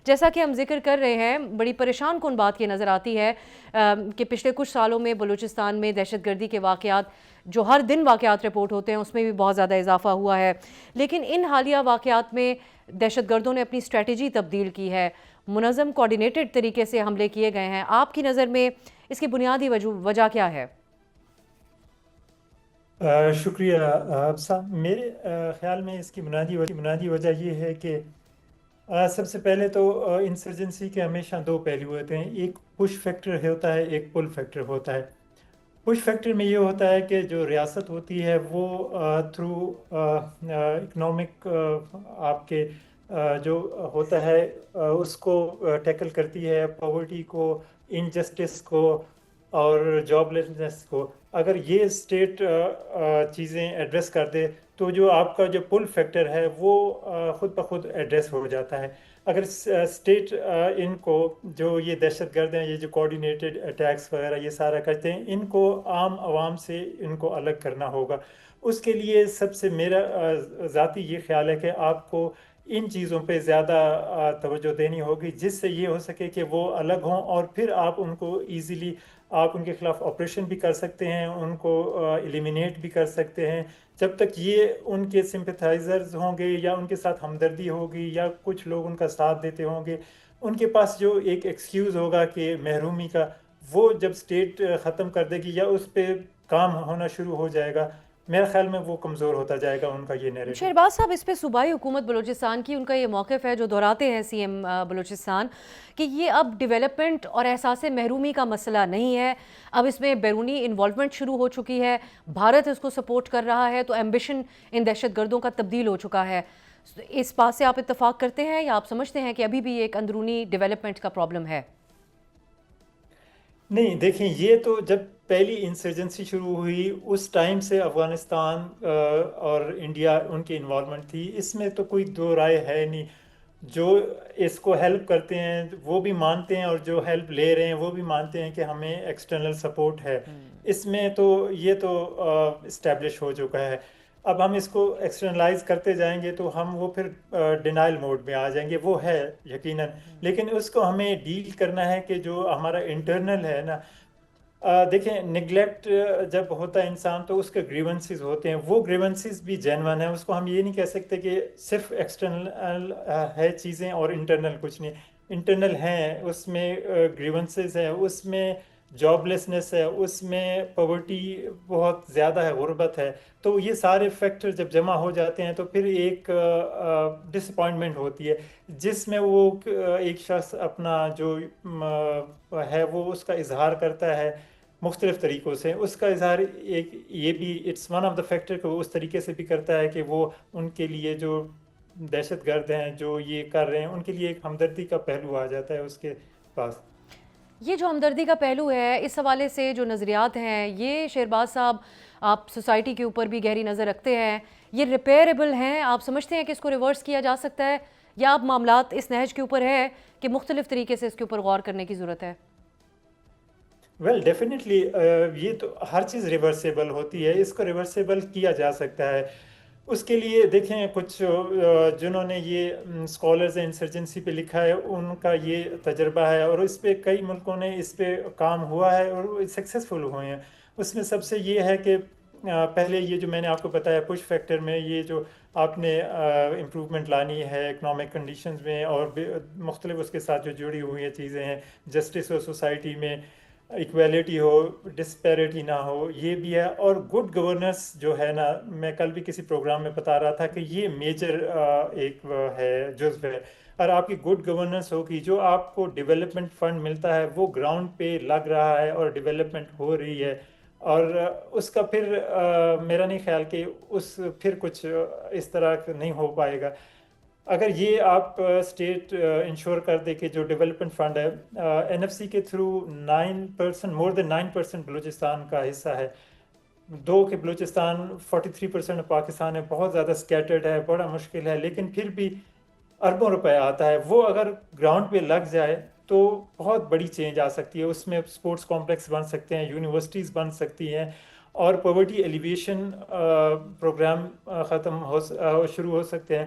جیسا کہ ہم ذکر کر رہے ہیں، بڑی پریشان کن بات یہ نظر آتی ہے کہ پچھلے کچھ سالوں میں بلوچستان میں دہشت گردی کے واقعات جو ہر دن واقعات رپورٹ ہوتے ہیں اس میں بھی بہت زیادہ اضافہ ہوا ہے، لیکن ان حالیہ واقعات میں دہشت گردوں نے اپنی اسٹریٹجی تبدیل کی ہے، منظم کوارڈینیٹڈ طریقے سے حملے کیے گئے ہیں۔ آپ کی نظر میں اس کی بنیادی وجہ کیا ہے؟ شکریہ صاحب، میرے خیال میں اس کی بنیادی وجہ یہ ہے کہ سب سے پہلے تو انسرجنسی کے ہمیشہ دو پہلو ہوتے ہیں، ایک پش فیکٹر ہوتا ہے، ایک پل فیکٹر ہوتا ہے۔ پش فیکٹر میں یہ ہوتا ہے کہ جو ریاست ہوتی ہے وہ تھرو اکنامک آپ کے جو ہوتا ہے اس کو ٹیکل کرتی ہے، پاورٹی کو، انجسٹس کو اور جاب لیسنس کو۔ اگر یہ اسٹیٹ چیزیں ایڈریس کر دے تو جو آپ کا جو پل فیکٹر ہے وہ خود بخود ایڈریس ہو جاتا ہے۔ اگر اسٹیٹ ان کو جو یہ دہشت گرد ہیں، یہ جو کوارڈینیٹڈ اٹیکس وغیرہ یہ سارا کرتے ہیں، ان کو عام عوام سے ان کو الگ کرنا ہوگا۔ اس کے لیے سب سے میرا ذاتی یہ خیال ہے کہ آپ کو ان چیزوں پہ زیادہ توجہ دینی ہوگی جس سے یہ ہو سکے کہ وہ الگ ہوں، اور پھر آپ ان کو ایزیلی آپ ان کے خلاف آپریشن بھی کر سکتے ہیں، ان کو ایلیمینیٹ بھی کر سکتے ہیں۔ جب تک یہ ان کے سمپیتھائزرز ہوں گے یا ان کے ساتھ ہمدردی ہوگی یا کچھ لوگ ان کا ساتھ دیتے ہوں گے، ان کے پاس جو ایک ایکسکیوز ہوگا کہ محرومی کا، وہ جب سٹیٹ ختم کر دے گی یا اس پہ کام ہونا شروع ہو جائے گا، میرے خیال میں وہ کمزور ہوتا جائے گا ان کا یہ نیریٹو۔ شہرباز صاحب، اس پہ صوبائی حکومت بلوچستان کی ان کا یہ موقف ہے جو دہراتے ہیں سی ایم بلوچستان، کہ یہ اب ڈیولپمنٹ اور احساس محرومی کا مسئلہ نہیں ہے، اب اس میں بیرونی انوالومنٹ شروع ہو چکی ہے، بھارت اس کو سپورٹ کر رہا ہے، تو ایمبیشن ان دہشت گردوں کا تبدیل ہو چکا ہے۔ اس بات سے آپ اتفاق کرتے ہیں یا آپ سمجھتے ہیں کہ ابھی بھی ایک اندرونی ڈیولپمنٹ کا پرابلم ہے؟ نہیں، دیکھیں، یہ تو جب پہلی انسرجنسی شروع ہوئی اس ٹائم سے افغانستان اور انڈیا ان کی انوالومنٹ تھی، اس میں تو کوئی دو رائے ہے نہیں۔ جو اس کو ہیلپ کرتے ہیں وہ بھی مانتے ہیں، اور جو ہیلپ لے رہے ہیں وہ بھی مانتے ہیں کہ ہمیں ایکسٹرنل سپورٹ ہے۔ اس میں تو یہ تو اسٹیبلش ہو چکا ہے۔ اب ہم اس کو ایکسٹرنلائز کرتے جائیں گے تو ہم وہ پھر ڈینائل موڈ میں آ جائیں گے، وہ ہے یقیناً، لیکن اس کو ہمیں ڈیل کرنا ہے کہ جو ہمارا انٹرنل ہے نا، دیکھیں، نگلیکٹ جب ہوتا ہے انسان تو اس کے گریونسز ہوتے ہیں، وہ گریونسز بھی جینون ہیں، اس کو ہم یہ نہیں کہہ سکتے کہ صرف ایکسٹرنل ہے چیزیں اور انٹرنل کچھ نہیں۔ انٹرنل ہیں، اس میں گریونسز ہیں، اس میں جاب لیسنس ہے، اس میں پاورٹی بہت زیادہ ہے، غربت ہے۔ تو یہ سارے فیکٹر جب جمع ہو جاتے ہیں تو پھر ایک ڈس اپوائنٹمنٹ ہوتی ہے جس میں وہ ایک شخص اپنا جو ہے وہ اس کا اظہار کرتا ہے مختلف طریقوں سے۔ اس کا اظہار ایک یہ بھی it's one of the factor کہ وہ اس طریقے سے بھی کرتا ہے کہ وہ ان کے لیے جو دہشت گرد ہیں جو یہ کر رہے ہیں ان کے لیے ایک ہمدردی کا پہلو آ جاتا ہے اس کے پاس۔ یہ جو ہمدردی کا پہلو ہے، اس حوالے سے جو نظریات ہیں، یہ شہرباز صاحب آپ سوسائٹی کے اوپر بھی گہری نظر رکھتے ہیں، یہ ریپیریبل ہیں؟ آپ سمجھتے ہیں کہ اس کو ریورس کیا جا سکتا ہے، یا اب معاملات اس نہج کے اوپر ہے کہ مختلف طریقے سے اس کے اوپر غور کرنے کی ضرورت ہے؟ ویل ڈیفینیٹلی یہ تو ہر چیز ریورسیبل ہوتی ہے، اس کو ریورسیبل کیا جا سکتا ہے۔ اس کے لیے دیکھیں، کچھ جنہوں نے یہ اسکالرز انسرجنسی پہ لکھا ہے ان کا یہ تجربہ ہے، اور اس پہ کئی ملکوں نے اس پہ کام ہوا ہے اور سکسیزفل ہوئے ہیں۔ اس میں سب سے یہ ہے کہ پہلے یہ جو میں نے آپ کو بتایا پش فیکٹر میں، یہ جو آپ نے امپروومنٹ لانی ہے اکنامک کنڈیشنز میں، اور مختلف اس کے ساتھ جو جڑی ہوئی ہیں چیزیں ہیں، جسٹس ہو سوسائٹی میں، ایکویلٹی ہو، ڈسپیرٹی نہ ہو، یہ بھی ہے۔ اور گڈ گورننس جو ہے نا، میں کل بھی کسی پروگرام میں بتا رہا تھا کہ یہ میجر ایک ہے جزو ہے۔ اور آپ کی گڈ گورننس ہوگی، جو آپ کو ڈیولپمنٹ فنڈ ملتا ہے وہ گراؤنڈ پہ لگ رہا ہے اور ڈیولپمنٹ ہو رہی ہے، اور اس کا پھر میرا نہیں خیال کہ اس پھر کچھ اس طرح نہیں ہو پائے گا۔ اگر یہ آپ اسٹیٹ انشور کر دے کہ جو ڈیولپمنٹ فنڈ ہے این ایف سی کے تھرو 9%، مور دین 9% بلوچستان کا حصہ ہے، دو کہ بلوچستان 43% پاکستان ہے، بہت زیادہ سکیٹرڈ ہے، بڑا مشکل ہے، لیکن پھر بھی اربوں روپے آتا ہے، وہ اگر گراؤنڈ پہ لگ جائے تو بہت بڑی چینج آ سکتی ہے۔ اس میں اسپورٹس کمپلیکس بن سکتے ہیں، یونیورسٹیز بن سکتی ہیں، اور پاورٹی ایلیویشن پروگرام شروع ہو سکتے ہیں۔